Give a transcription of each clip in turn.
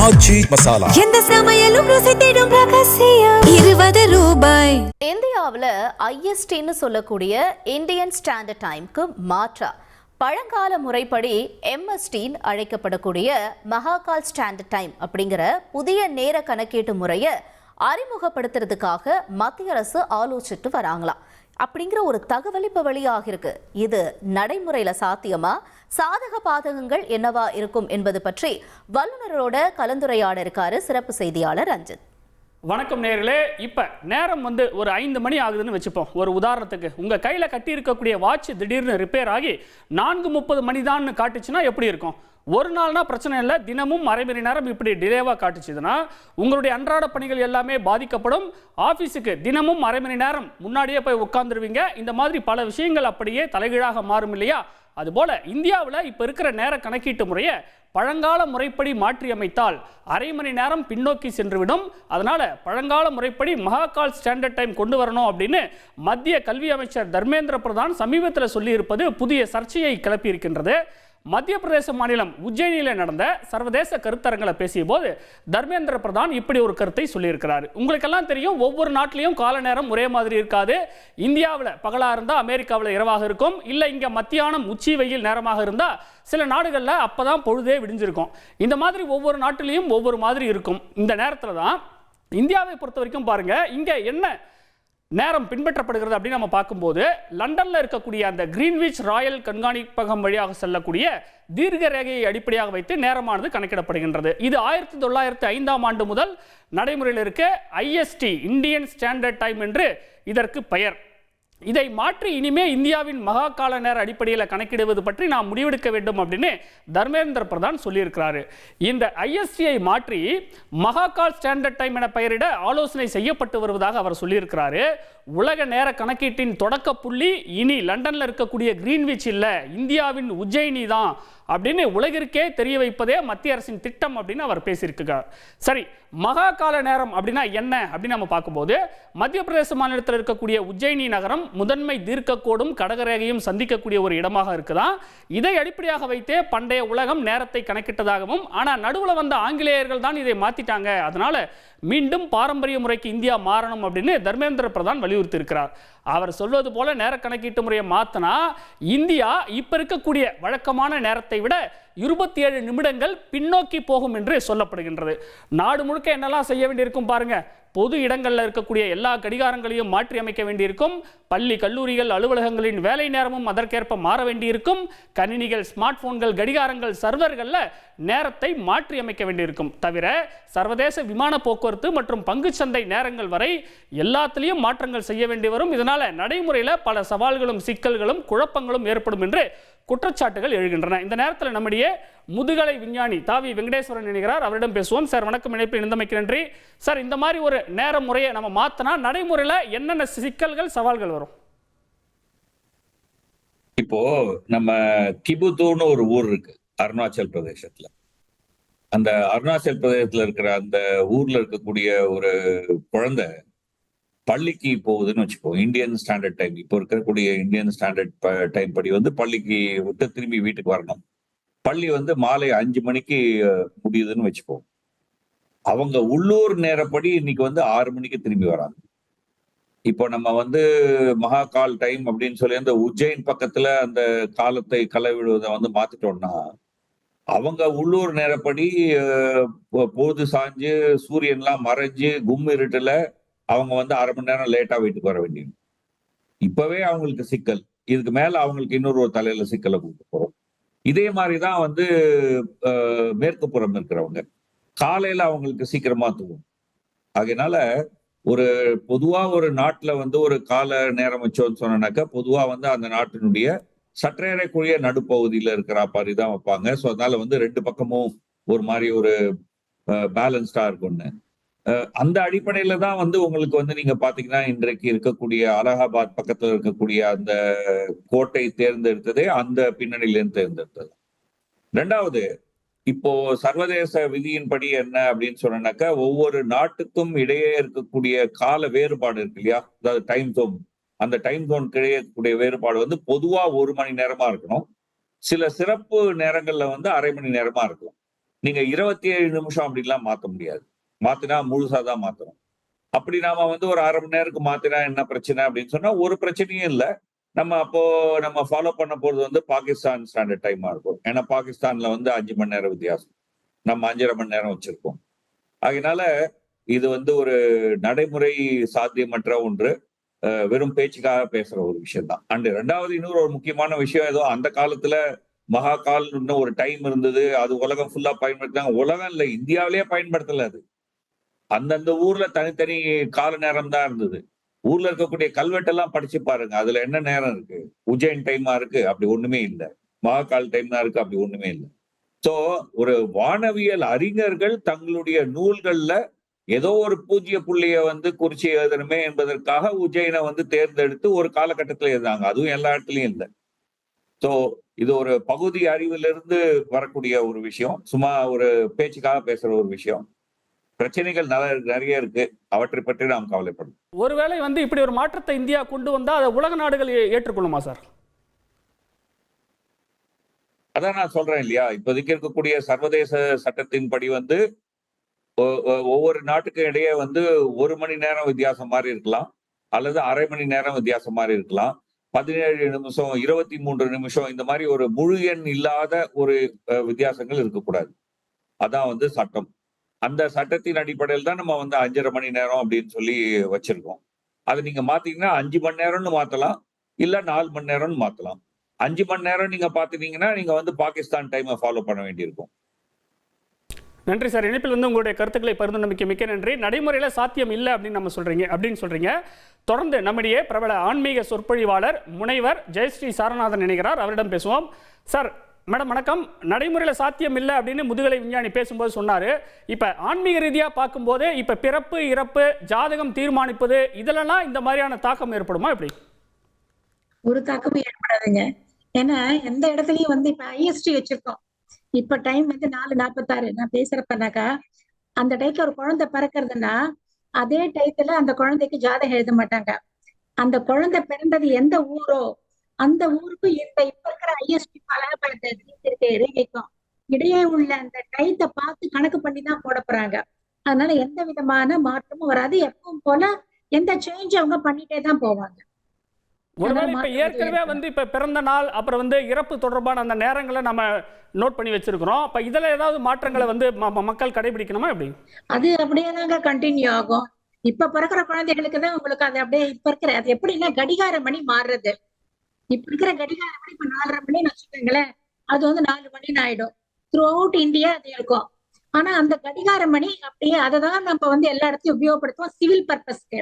ஆச்சி மசாலா. எந்த சமையலும் ருசி தேடும் ரகசியம் 20 ரூபாய். இந்தியாவில் ஐஎஸ்டின்னு சொல்லக்கூடிய இந்தியன் ஸ்டாண்டர்ட் டைம்க்கு மாற்றா பழங்கால முறைப்படி எம்எஸ்டின்னு அழைக்கப்படக்கூடிய மகாகால் ஸ்டாண்டர்ட் டைம் அப்படிங்கிற புதிய நேர கணக்கீட்டு முறையை அறிமுகப்படுத்துறதுக்காக மத்திய அரசு ஆலோசிச்சுட்டு வராங்களாம். அப்படிங்கிற ஒரு தகவல் இப்ப வெளியாகிருக்கு. இது நடைமுறையில சாத்தியமா, சாதக பாதகங்கள் என்னவா இருக்கும் என்பது பற்றி வல்லுநரோட கலந்துரையாட இருக்காரு சிறப்பு செய்தியாளர் ரஞ்சித். வணக்கம் நேயர்களே. இப்போ நேரம் ஒரு 5 மணி ஆகுதுன்னு வச்சுப்போம். ஒரு உதாரணத்துக்கு உங்கள் கையில் கட்டி இருக்கக்கூடிய வாட்ச் திடீர்னு ரிப்பேர் ஆகி 4:30 மணி தான் காட்டுச்சுன்னா எப்படி இருக்கும்? ஒரு நாள்னா பிரச்சனை இல்லை, தினமும் அரை மணி நேரம் இப்படி டிலேவாக காட்டுச்சுதுன்னா உங்களுடைய அன்றாட பணிகள் எல்லாமே பாதிக்கப்படும். ஆஃபீஸுக்கு தினமும் அரை மணி நேரம் முன்னாடியே போய் உட்காந்துருவீங்க. இந்த மாதிரி பல விஷயங்கள் அப்படியே தலைகீழாக மாறும் இல்லையா? அதுபோல் இந்தியாவில் இப்போ இருக்கிற நேர கணக்கீட்டு முறையை பழங்கால முறைப்படி மாற்றி அமைத்தால் அரை மணி நேரம் பின்னோக்கி சென்றுவிடும். அதனால் பழங்கால முறைப்படி மகாகால் ஸ்டாண்டர்ட் டைம் கொண்டு வரணும் அப்படின்னு மத்திய கல்வி அமைச்சர் தர்மேந்திர பிரதான் சமீபத்தில் சொல்லியிருப்பது புதிய சர்ச்சையை கிளப்பியிருக்கின்றது. மத்திய பிரதேச மாநிலம் உஜ்ஜயினியில் நடந்த சர்வதேச கருத்தரங்களை பேசிய போது தர்மேந்திர பிரதான் இப்படி ஒரு கருத்தை சொல்லியிருக்கிறார். உங்களுக்கெல்லாம் தெரியும், ஒவ்வொரு நாட்டிலையும் கால நேரம் ஒரே மாதிரி இருக்காது. இந்தியாவில் பகலாக இருந்தால் அமெரிக்காவில் இரவாக இருக்கும், இல்லை இங்கே மத்தியானம் உச்சி வெயில் நேரமாக இருந்தால் சில நாடுகளில் அப்போ தான் பொழுதே விடிஞ்சிருக்கும். இந்த மாதிரி ஒவ்வொரு நாட்டிலையும் ஒவ்வொரு மாதிரி இருக்கும். இந்த நேரத்தில் தான் இந்தியாவை பொறுத்த வரைக்கும் பாருங்கள், இங்கே என்ன நேரம் பின்பற்றப்படுகிறது அப்படின்னு நம்ம பார்க்கும்போது லண்டனில் இருக்கக்கூடிய அந்த கிரீன்விச் ராயல் கண்காணிப்பகம் வழியாக செல்லக்கூடிய தீர்க்க ரேகையை அடிப்படையாக வைத்து நேரமானது கணக்கிடப்படுகின்றது. இது 1905 முதல் நடைமுறையில் இருக்க ஐஎஸ்டி இந்தியன் ஸ்டாண்டர்ட் டைம் என்று இதற்கு பெயர். இதை மாற்றி இனிமே இந்தியாவின் மகாகால நேர அடிப்படையில் கணக்கிடுவது பற்றி நாம் முடிவெடுக்க வேண்டும் அப்படின்னு தர்மேந்திர பிரதான் சொல்லியிருக்கிறாரு. இந்த ஐஎஸ்டியை மாற்றி மகாகால் ஸ்டாண்டர்ட் டைம் என பெயரிட ஆலோசனை செய்யப்பட்டு வருவதாக அவர் சொல்லியிருக்கிறாரு. உலக நேர கணக்கீட்டின் தொடக்க புள்ளி இனி லண்டனில் இருக்கக்கூடிய கிரீன்விச் இல்லை, இந்தியாவின் உஜ்ஜயினி தான் அப்படின்னு உலகிற்கே தெரிய வைப்பதே மத்திய அரசின் திட்டம் அப்படின்னு அவர் பேசியிருக்கிறார். சரி, மகாகால நேரம் அப்படின்னா என்ன அப்படின்னு நம்ம பார்க்கும்போது மத்திய பிரதேச மாநிலத்தில் இருக்கக்கூடிய உஜ்ஜயினி நகரம் முதன்மை தீர்க்கக்கோடும் கடகரேகையும் சந்திக்கக்கூடிய ஒரு இடமாக இருக்குதான். இதை அடிப்படையாக வைத்தே பண்டைய உலகம் நேரத்தை கணக்கிட்டதாகவும், ஆனால் நடுவில் வந்த ஆங்கிலேயர்கள் தான் இதை மாற்றிட்டாங்க, அதனால மீண்டும் பாரம்பரிய முறைக்கு இந்தியா மாறணும் அப்படின்னு தர்மேந்திர பிரதான் வலியுறுத்தி இருக்கிறார். அவர் சொல்வது போல நேர கணக்கீட்டு முறையை மாற்றினா இந்தியா இப்ப இருக்கக்கூடிய வழக்கமான நேரத்தை விட 27 நிமிடங்கள் பின்னோக்கி போகும் என்று சொல்லப்படுகின்றது. நாடு முழுக்க என்னெல்லாம் செய்ய வேண்டியிருக்கும் பாருங்க. பொது இடங்களில் இருக்கக்கூடிய எல்லா கடிகாரங்களையும் மாற்றி அமைக்க வேண்டியிருக்கும். பள்ளி கல்லூரிகள் அலுவலகங்களின் வேலை நேரமும் அதற்கேற்ப மாற வேண்டியிருக்கும். கணினிகள், ஸ்மார்ட் போன்கள், கடிகாரங்கள், சர்வர்களில் நேரத்தை மாற்றி அமைக்க வேண்டியிருக்கும். தவிர சர்வதேச விமான போக்குவரத்து மற்றும் பங்குச்சந்தை நேரங்கள் வரை எல்லாத்திலையும் மாற்றங்கள் செய்ய வேண்டி வரும். இதனால நடைமுறையில் பல சவால்களும் சிக்கல்களும் குழப்பங்களும் ஏற்படும் என்று குற்றச்சாட்டுகள் எழுகின்றன. இந்த நேரத்தில் நம்முடைய முதுகலை விஞ்ஞானி தாவி வெங்கடேஸ்வரன் இணைகிறார். அவரிடம் பேசுவோம். சார் வணக்கம், இணைப்பில் இணைந்தமைக்கு நன்றி. சார், இந்த மாதிரி ஒரு நேர முறையை நம்ம மாத்தினா நடைமுறையில் என்னென்ன சிக்கல்கள் சவால்கள் வரும்? இப்போ நம்ம கிபுத்தூன்னு ஒரு ஊர் இருக்கு அருணாச்சல் பிரதேசத்துல. அந்த அருணாச்சல் பிரதேசத்துல இருக்கிற அந்த ஊர்ல இருக்கக்கூடிய ஒரு குழந்தை பள்ளிக்கு போகுதுன்னு வச்சுக்கோ. இந்தியன் ஸ்டாண்டர்ட் டைம், இப்போ இருக்கக்கூடிய இந்தியன் ஸ்டாண்டர்ட் டைம் படி பள்ளிக்கு விட்டு திரும்பி வீட்டுக்கு வரணும். பள்ளி மாலை 5 மணிக்கு முடியுதுன்னு வச்சுப்போம். அவங்க உள்ளூர் நேரப்படி இன்னைக்கு 6 மணிக்கு திரும்பி வராங்க. இப்போ நம்ம மகாகால் டைம் அப்படின்னு சொல்லி அந்த உஜ்ஜயின் பக்கத்துல அந்த காலத்தை களவிடுவதை மாத்திட்டோம்னா அவங்க உள்ளூர் நேரப்படி பொழுது சாஞ்சு சூரியன்லாம் மறைஞ்சு கும் இருட்டுல அவங்க அரை மணி நேரம் லேட்டா வீட்டுக்கு வர வேண்டியது. இப்பவே அவங்களுக்கு சிக்கல், இதுக்கு மேல அவங்களுக்கு இன்னொரு ஒரு தலையில சிக்கலை கொடுக்க போறோம். இதே மாதிரிதான் மேற்கு புறம் இருக்கிறவங்க காலையில அவங்களுக்கு சீக்கிரமா தூங்கும். அதனால ஒரு பொதுவா ஒரு நாட்டுல ஒரு கால நேரம் வச்சோன்னு சொன்னாக்கா பொதுவா அந்த நாட்டினுடைய சற்றேறக்குரிய நடுப்பகுதியில இருக்கிற மாதிரி தான் வைப்பாங்க. ஸோ அதனால 2 பக்கமும் ஒரு மாதிரி ஒரு பேலன்ஸ்டா இருக்கும்னு அந்த அடிப்படையில தான் உங்களுக்கு நீங்க பாத்தீங்கன்னா இன்றைக்கு இருக்கக்கூடிய அலகாபாத் பக்கத்துல இருக்கக்கூடிய அந்த கோட்டை தேர்ந்தெடுத்ததே அந்த பின்னணியிலேருந்து தேர்ந்தெடுத்தது. 2வது, இப்போ சர்வதேச விதியின்படி என்ன அப்படின்னு சொன்னாக்கா ஒவ்வொரு நாட்டுக்கும் இடையே இருக்கக்கூடிய கால வேறுபாடு இருக்கு இல்லையா, அதாவது டைம் ஜோன். அந்த டைம் ஜோன் கிடையக்கூடிய வேறுபாடு பொதுவா 1 மணி நேரமா இருக்கணும். சில சிறப்பு நேரங்கள்ல அரை மணி நேரமா இருக்கும். நீங்க 27 நிமிஷம் அப்படிலாம் மாத்த முடியாது. மாத்தினா முழுசா தான் மாத்தணும். அப்படி நாம வந்து ஒரு 1/2 மணி நேரத்துக்கு மாத்தினா என்ன பிரச்சனை அப்படின்னு சொன்னா ஒரு பிரச்சனையும் இல்லை. நம்ம ஃபாலோ பண்ண போறது வந்து பாகிஸ்தான் ஸ்டாண்டர்ட் டைமா இருக்கும். ஏன்னா பாகிஸ்தான்ல வந்து 5 மணி நேரம் வித்தியாசம், நம்ம 5.5 மணி நேரம் வச்சிருக்கோம். அதனால இது வந்து ஒரு நடைமுறை சாத்தியமற்ற ஒன்று, வெறும் பேச்சுக்காக பேசுற ஒரு விஷயம் தான். அண்ட் ரெண்டாவது இன்னொரு ஒரு முக்கியமான விஷயம், ஏதோ அந்த காலத்துல மகாகால் ஒரு டைம் இருந்தது, அது உலகம் ஃபுல்லா பயன்படுத்தினாங்க. உலகம் இல்லை, இந்தியாவிலேயே பயன்படுத்தல. அது அந்தந்த ஊர்ல தனித்தனி கால நேரம் தான் இருந்தது. ஊர்ல இருக்கக்கூடிய கல்வெட்டெல்லாம் படிச்சு பாருங்க, அதுல என்ன நேரம் இருக்கு? உஜ்ஜைன் டைமா இருக்கு? அப்படி ஒண்ணுமே இல்லை. மகாகால் டைம் தான் இருக்கு? அப்படி ஒண்ணுமே இல்லை. சோ ஒரு வானவியல் அறிஞர்கள் தங்களுடைய நூல்கள்ல ஏதோ ஒரு பூஜ்ய புள்ளிய வந்து குறிச்சி எழுதணுமே என்பதற்காக உஜ்ஜைனை வந்து தேர்ந்தெடுத்து ஒரு காலகட்டத்தில் எழுதாங்க. அதுவும் எல்லா இடத்துலயும் இல்லை. சோ இது ஒரு பகுதி அறிவிலிருந்து வரக்கூடிய ஒரு விஷயம், சும்மா ஒரு பேச்சுக்காக பேசுற ஒரு விஷயம். பிரச்சனைகள் நிறைய இருக்கு, அவற்றை பற்றி நாம் கவலைப்படும். ஒருவேளை வந்து இப்படி ஒரு மாற்றத்தை இந்தியா கொண்டு வந்தா அதை உலக நாடுகள் ஏற்றுக்கொள்ளுமா சார்? அதான் நான் சொல்றேன் இல்லையா, இப்போதைக்கு இருக்கக்கூடிய சர்வதேச சட்டத்தின்படி வந்து ஒவ்வொரு நாட்டுக்கும் இடையே வந்து 1 மணி நேரம் வித்தியாசம் மாதிரி இருக்கலாம், அல்லது 1/2 மணி நேரம் வித்தியாசம் மாதிரி இருக்கலாம். 17 நிமிஷம், 23 நிமிஷம், இந்த மாதிரி ஒரு முழு எண் இல்லாத ஒரு வித்தியாசங்கள் இருக்கக்கூடாது. அதான் வந்து சட்டம். அந்த சட்டத்தின் அடிப்படையில் தான் நம்ம வந்து 5.5 மணி நேரம் அப்படின்னு சொல்லி வச்சிருக்கோம். அது நீங்க மாத்தீங்கன்னா 5 மணி நேரம்னு மாத்தலாம், இல்ல 4 மணி நேரம்னு மாத்தலாம். 5 மணி நேரம் நீங்க பாத்தீங்கன்னா நீங்க வந்து பாகிஸ்தான் டைமை ஃபாலோ பண்ண வேண்டியிருக்கும். நன்றி சார். இணைப்பில் வந்து உங்களுடைய கருத்துக்களை பகிர்ந்து மிக்க நன்றி. நடைமுறையில சாத்தியம் இல்லை அப்படின்னு சொல்றீங்க. தொடர்ந்து நம்முடைய பிரபல ஆன்மீக சொற்பொழிவாளர் முனைவர் ஜெயஸ்ரீ சாரநாதன் இணைகிறார், அவரிடம் பேசுவோம். சார், மேடம் வணக்கம். நடைமுறையில் சாத்தியம் இல்லை அப்படின்னு முதுகலை விஞ்ஞானி பேசும்போது சொன்னாரு. இப்ப ஆன்மீக ரீதியா பார்க்கும்போது இப்ப பிறப்பு இறப்பு ஜாதகம் தீர்மானிப்பது இதெல்லாம் இந்த மாதிரியான தாக்கம் ஏற்படுமா? எப்படி? ஒரு தாக்கமும் ஏற்படாதுங்க. ஏன்னா எந்த இடத்துலயும் வந்து இப்ப ஐஎஸ்டி வச்சிருக்கோம். இப்ப டைம் வந்து 4:46 நான் பேசுறப்பனாக்கா, அந்த டைத்துல ஒரு குழந்தை பிறக்கிறதுன்னா அதே டைத்துல அந்த குழந்தைக்கு ஜாதகம் எழுத மாட்டாங்க. அந்த குழந்தை பிறந்தது எந்த ஊரோ அந்த ஊருக்கு இப்ப இருக்கிற ஐஎஸ்டி ரேகைக்கும் இடையே உள்ள அந்த டைத்தை பார்த்து கணக்கு பண்ணி தான் போட போறாங்க. அதனால எந்த விதமான மாற்றமும் வராது. எப்பவும் போல எந்த சேஞ்ச் அவங்க பண்ணிட்டே தான் போவாங்க. ஒருவேளை இப்ப ஏற்கனவே வந்து இப்ப பிறந்த நாள் அப்புறம் வந்து இறப்பு தொடர்பான அந்த நேரங்களை நம்ம நோட் பண்ணி வச்சிருக்கிறோம். அப்ப இதுல ஏதாவது மாற்றங்களை வந்து மக்கள் கடைபிடிக்கணுமா? எப்படி? அது அப்படியே தாங்க கண்டினியூ ஆகும். இப்ப பிறக்கிற குழந்தைகளுக்கு தான் உங்களுக்கு அது அப்படியே இப்ப இருக்கிற அது எப்படின்னா கடிகார மணி மாறுறது. இப்ப இருக்கிற கடிகார மணி இப்ப 4:30 மணின்னு வச்சுக்கோங்களேன், அது வந்து 4 மணின்னு ஆயிடும். த்ரூ அவுட் இந்தியா அது இருக்கும். ஆனா அந்த கடிகார மணி அப்படியே அதை தான் நம்ம வந்து எல்லா இடத்தையும் உபயோகப்படுத்துவோம் சிவில் பர்பஸ்க்கு.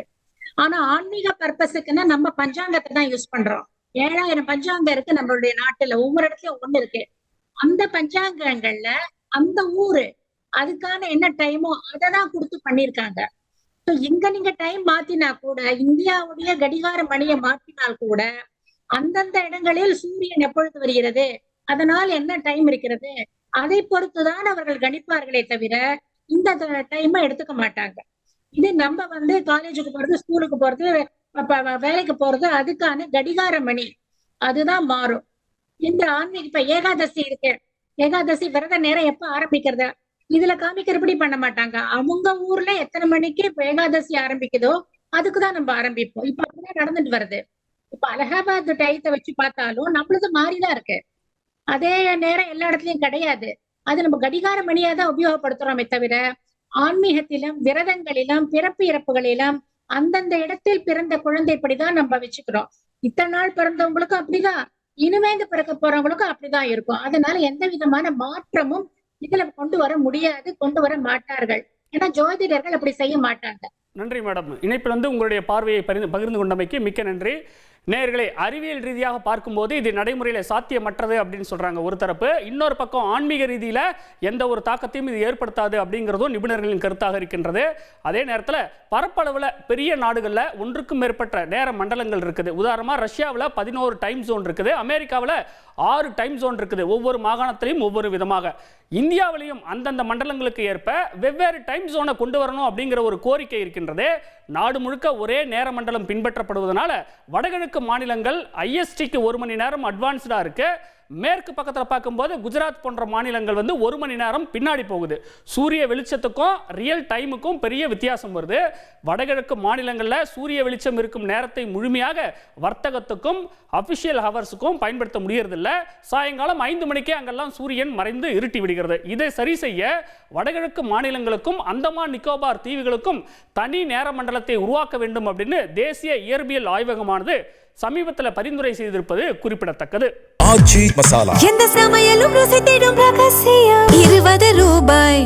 ஆனா ஆன்மீக பர்பஸுக்குன்னா நம்ம பஞ்சாங்கத்தை தான் யூஸ் பண்றோம். 7000 பஞ்சாங்கம் இருக்கு நம்மளுடைய நாட்டுல, ஒவ்வொரு இடத்துலயும் ஒண்ணு இருக்கு. அந்த பஞ்சாங்கங்கள்ல அந்த ஊரு அதுக்கான என்ன டைமோ அதை தான் கொடுத்து பண்ணிருக்காங்க. இங்க நீங்க டைம் மாத்தினா கூட, இந்தியாவுடைய கடிகார மணியை மாற்றினால் கூட அந்தந்த இடங்களில் சூரியன் எப்பொழுது வருகிறது, அதனால் என்ன டைம் இருக்கிறது, அதை பொறுத்துதான் அவர்கள் கணிப்பார்களே தவிர இந்த டைமை எடுத்துக்க மாட்டாங்க. இது நம்ம வந்து காலேஜுக்கு போறது, ஸ்கூலுக்கு போறது, வேலைக்கு போறது, அதுக்கான கடிகார மணி அதுதான் மாறும். இந்த ஆன்மீக இப்ப ஏகாதசி இருக்கு, ஏகாதசி விரத நேரம் எப்ப ஆரம்பிக்கிறது இதுல காமிக்கிறபடி பண்ண மாட்டாங்க. அவங்க ஊர்ல எத்தனை மணிக்கு இப்ப ஏகாதசி ஆரம்பிக்குதோ அதுக்குதான் நம்ம ஆரம்பிப்போம். இப்ப அப்படிதான் நடந்துட்டு வருது. இப்ப அலகாபாத் டைத்தை வச்சு பார்த்தாலும் நம்மளது மாறிதான் இருக்கு. அதே நேரம் எல்லா இடத்துலயும் கிடையாது. அது நம்ம கடிகார மணியா தான் உபயோகப்படுத்துறோமே தவிர ஆன்மீகத்திலும் விரதங்களிலும் பிறப்பு இறப்புகளிலும் அந்தந்த இடத்தில் பிறந்த குழந்தைப்படிதான் நம்ம வச்சுக்கிறோம். இத்தனை நாள் பிறந்தவங்களுக்கும் அப்படிதான், இனிமேந்து பிறக்க போறவங்களுக்கும் அப்படிதான் இருக்கும். அதனால எந்த விதமான மாற்றமும் இதுல கொண்டு வர முடியாது, கொண்டு வர மாட்டார்கள். ஏன்னா ஜோதிடர்கள் அப்படி செய்ய மாட்டாங்க. நன்றி மேடம். இணைப்பில் வந்து உங்களுடைய பார்வையை பகிர்ந்து கொண்டமைக்கு மிக்க நன்றி. நேயர்களே, அறிவியல் ரீதியாக பார்க்கும்போது இது நடைமுறையில் சாத்தியமற்றது அப்படின்னு சொல்றாங்க ஒரு தரப்பு. இன்னொரு பக்கம் ஆன்மீக ரீதியில் எந்த ஒரு தாக்கத்தையும் இது ஏற்படுத்தாது அப்படிங்கிறதும் நிபுணர்களின் கருத்தாக இருக்கின்றது. அதே நேரத்தில் பரப்பளவில் பெரிய நாடுகளில் ஒன்றுக்கும் மேற்பட்ட நேர மண்டலங்கள் இருக்குது. உதாரணமாக ரஷ்யாவில் 11 டைம் ஜோன் இருக்குது, அமெரிக்காவில் 6 டைம் ஜோன் இருக்குது. ஒவ்வொரு மாகாணத்திலையும் ஒவ்வொரு விதமாக. இந்தியாவிலையும் அந்தந்த மண்டலங்களுக்கு ஏற்ப வெவ்வேறு டைம் ஜோனை கொண்டு வரணும் அப்படிங்கிற ஒரு கோரிக்கை இருக்கின்றது. நாடு முழுக்க ஒரே நேர மண்டலம் பின்பற்றப்படுவதனால வடகிழக்கு மாநிலங்கள் ஐஎஸ்டிக்கு 1 மணி நேரம் அட்வான்ஸ்டா இருக்கு. மேற்கு பக்கத்தில் பார்க்கும்போது குஜராத் போன்ற மாநிலங்கள் வந்து 1 மணி நேரம் பின்னாடி போகுது. சூரிய வெளிச்சத்துக்கும் ரியல் டைமுக்கும் பெரிய வித்தியாசம் வருது. வடகிழக்கு மாநிலங்களில் சூரிய வெளிச்சம் இருக்கும் நேரத்தை முழுமையாக வர்த்தகத்துக்கும் அபிஷியல் ஹவர்ஸுக்கும் பயன்படுத்த முடியறதில்ல. சாயங்காலம் 5 மணிக்கே அங்கெல்லாம் சூரியன் மறைந்து இருட்டி விடுகிறது. இதை சரி செய்ய வடகிழக்கு மாநிலங்களுக்கும் அந்தமான் நிக்கோபார் தீவுகளுக்கும் தனி நேர மண்டலத்தை உருவாக்க வேண்டும் அப்படின்னு தேசிய இயற்பியல் ஆய்வகமானது சமீபத்தில் பரிந்துரை செய்திருப்பது குறிப்பிடத்தக்கது. எந்த சமையலும் ருசி தேடும் ரகசியம் 20 ரூபாய்.